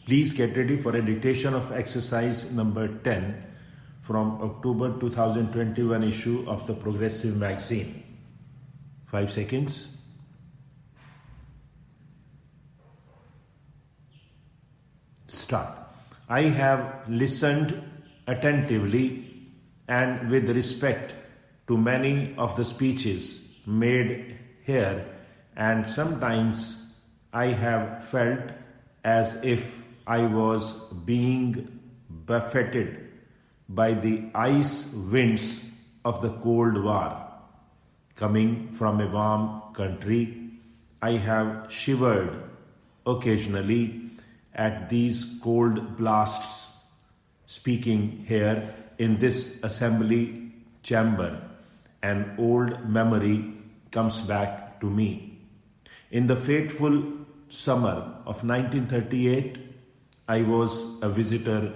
Please get ready for a dictation of exercise number 10 from October 2021 issue of the Progressive magazine. 5 seconds. Start. I have listened attentively and with respect to many of the speeches made here, and sometimes I have felt as if I was being buffeted by the ice winds of the Cold War. Coming from a warm country, I have shivered occasionally at these cold blasts. Speaking here in this assembly chamber, an old memory comes back to me. In the fateful summer of 1938, I was a visitor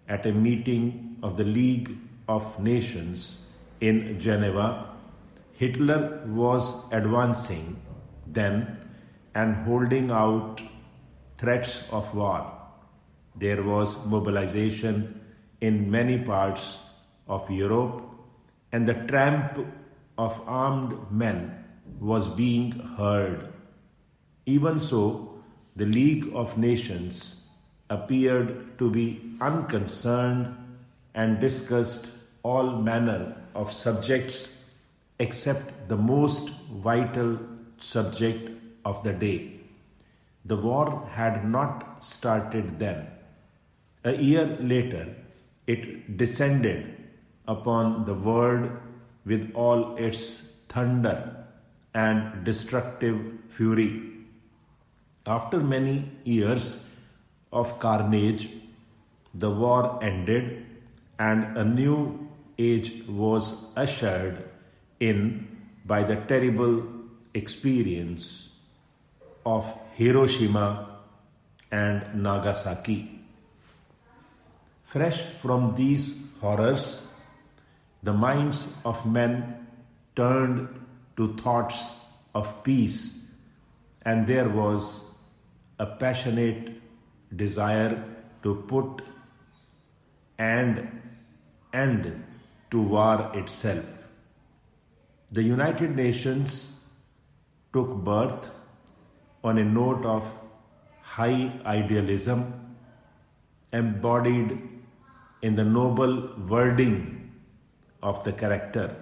at a meeting of the League of Nations in Geneva. Hitler was advancing then and holding out threats of war. There was mobilization in many parts of Europe, and the tramp of armed men was being heard. Even so, the League of Nations appeared to be unconcerned and discussed all manner of subjects except the most vital subject of the day. The war had not started then. A year later, it descended upon the world with all its thunder and destructive fury. After many years of carnage, the war ended and a new age was ushered in by the terrible experience of Hiroshima and Nagasaki. Fresh from these horrors, the minds of men turned to thoughts of peace, and there was a passionate desire to put an end to war itself. The United Nations took birth on a note of high idealism embodied in the noble wording of the character.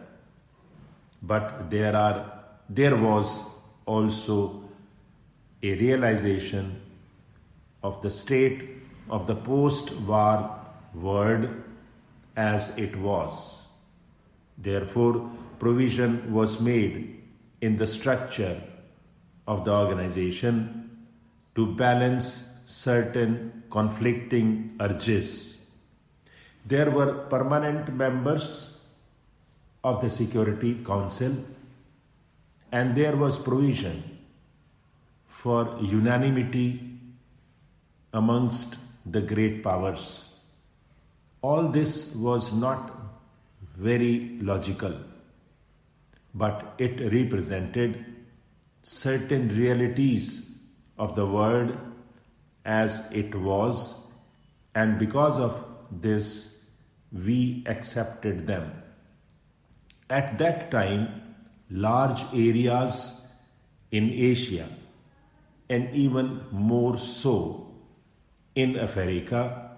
But there was also a realization of the state of the post-war world as it was. Therefore, provision was made in the structure of the organization to balance certain conflicting urges. There were permanent members of the Security Council, and there was provision for unanimity amongst the great powers. All this was not very logical, but it represented certain realities of the world as it was, and because of this, we accepted them. At that time, large areas in Asia, and even more so in Africa,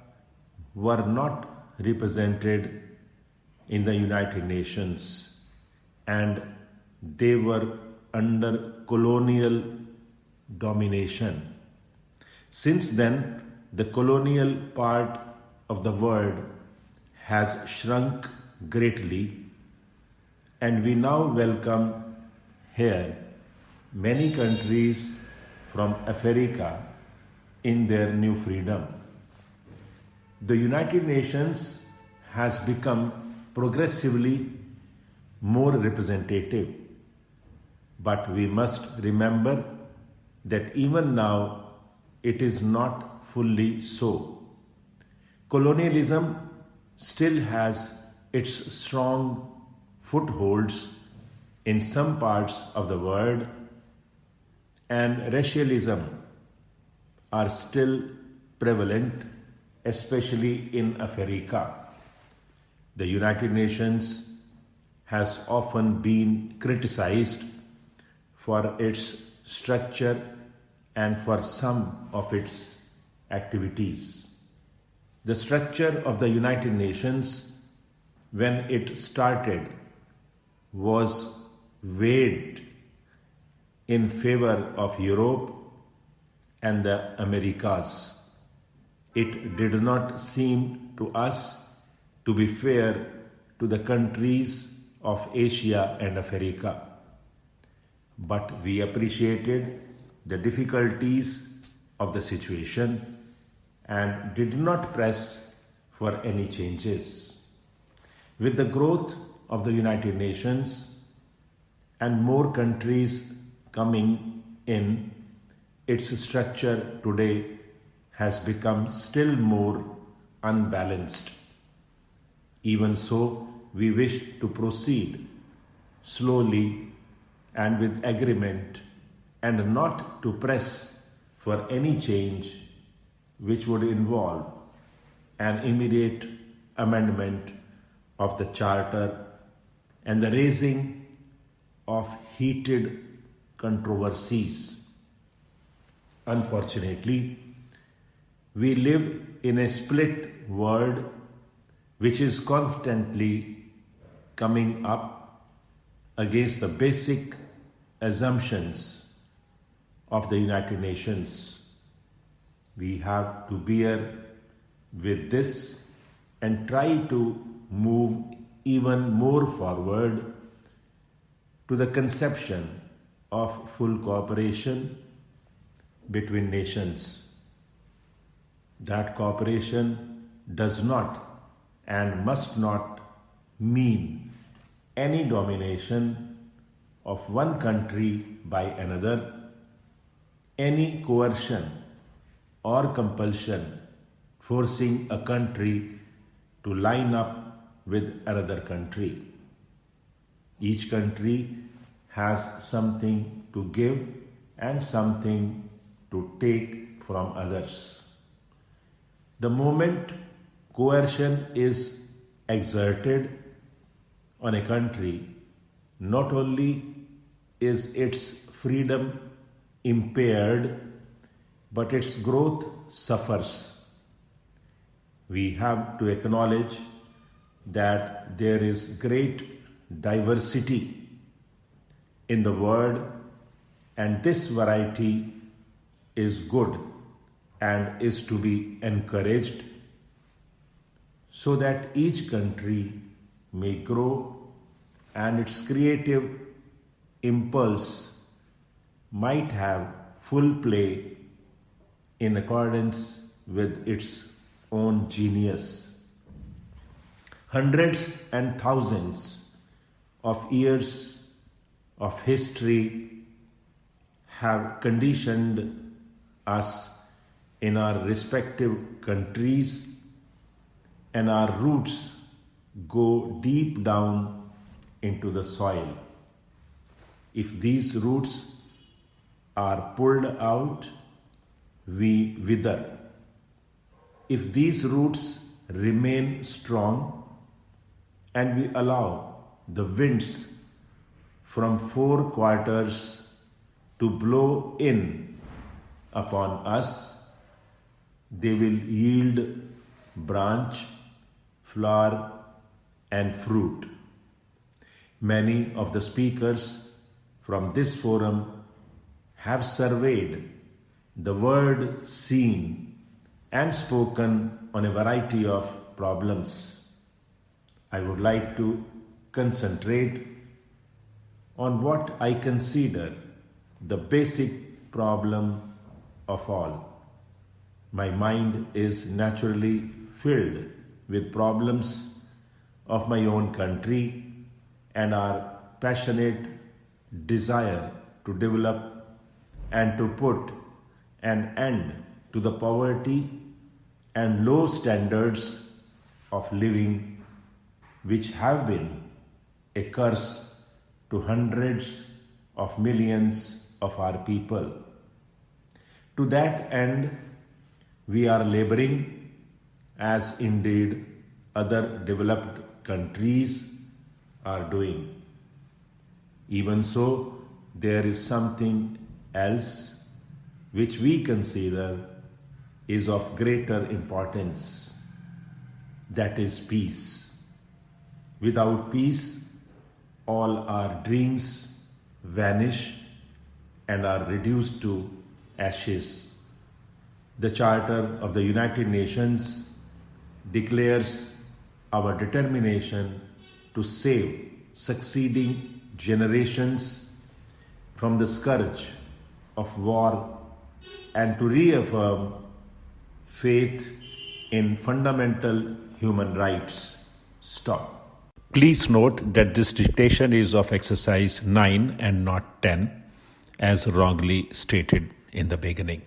were not represented in the United Nations, and they were under colonial domination. Since then, the colonial part of the world has shrunk greatly, and we now welcome here many countries from Africa in their new freedom. The United Nations has become progressively more representative, but we must remember that even now it is not fully so. Colonialism still has its strong footholds in some parts of the world, and racialism are still prevalent, especially in Africa. The United Nations has often been criticized for its structure and for some of its activities. The structure of the United Nations, when it started, was weighed in favor of Europe and the Americas. It did not seem to us to be fair to the countries of Asia and Africa. But we appreciated the difficulties of the situation and did not press for any changes. With the growth of the United Nations and more countries coming in, its structure today has become still more unbalanced. Even so, we wish to proceed slowly and with agreement and not to press for any change which would involve an immediate amendment of the Charter and the raising of heated controversies. Unfortunately, we live in a split world which is constantly coming up against the basic assumptions of the United Nations. We have to bear with this and try to move even more forward to the conception of full cooperation between nations. That cooperation does not and must not mean any domination of one country by another, any coercion or compulsion forcing a country to line up with another country. Each country has something to give and something to take from others. The moment coercion is exerted on a country, not only is its freedom impaired, but its growth suffers. We have to acknowledge that there is great diversity in the world, and this variety is good and is to be encouraged so that each country may grow and its creative impulse might have full play in accordance with its own genius. Hundreds and thousands of years of history have conditioned us in our respective countries, and our roots go deep down into the soil. If these roots are pulled out, we wither. If these roots remain strong and we allow the winds from four quarters to blow in upon us, they will yield branch, flower, and fruit. Many of the speakers from this forum have surveyed the world scene and spoken on a variety of problems. I would like to concentrate on what I consider the basic problem of all. My mind is naturally filled with problems of my own country and our passionate desire to develop and to put an end to the poverty and low standards of living which have been a curse to hundreds of millions of our people. To that end, We are laboring, as indeed other developed countries are doing. Even so, there is something else which we consider is of greater importance. That is peace. Without peace, all our dreams vanish and are reduced to ashes. The Charter of the United Nations declares our determination to save succeeding generations from the scourge of war and to reaffirm faith in fundamental human rights. Stop. Please note that this dictation is of exercise 9 and not 10, as wrongly stated in the beginning.